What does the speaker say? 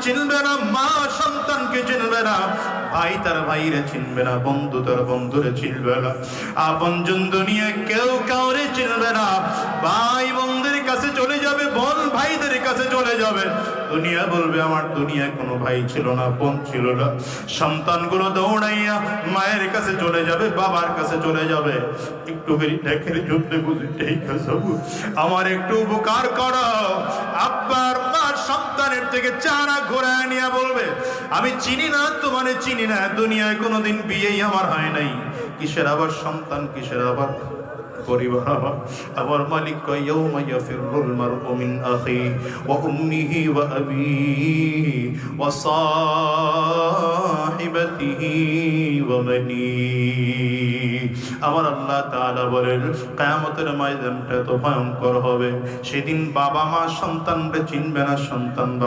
চিনবে না, মা সন্তানকে চিনবে না, ভাই তার ভাইরে চিনবে না, বন্ধু তার বন্ধুরে চিনবে না, আপনজন দুনিয়ায় কেউ কাউরে চিনবে না। ভাই বন্ধুর কাছে চলে যাবে, বোন ভাইদের কাছে চলে যাবে, দুনিয়া বলবে আমার দুনিয়ায় কোনো ভাই ছিল না, বোন ছিল না। সন্তানগুলো দৌড়াইয়া মায়ের কাছে চলে যাবে, বাবার কাছে চলে যাবে। একটু দেখে যুদ্ধে বুঝে ঠিক আছে, আমার একটু উপকার করো। আব্বার মা সন্তানের থেকে চারা ঘোরায় নিয়ে বলবে আমি চিনি না, তোমারে চিনি না, দুনিয়ায় কোনোদিন বিয়েই আমার হয় নাই, কিসের আবার সন্তান, কিসের আবার পরিবার। আমার মালিক কয় ইয়াউমা ইয়াফিরুল মারউ মিন আখি ওয়া উম্মিহি ওয়া আবিহি ওয়া সাহিবাতিহি ওয়া বানি। আমার আল্লাহ তাআলা বলেন কিয়ামতের ময়দানটা তো ভয়ঙ্কর হবে, সেদিন বাবা মা সন্তানকে চিনবে না, সন্তান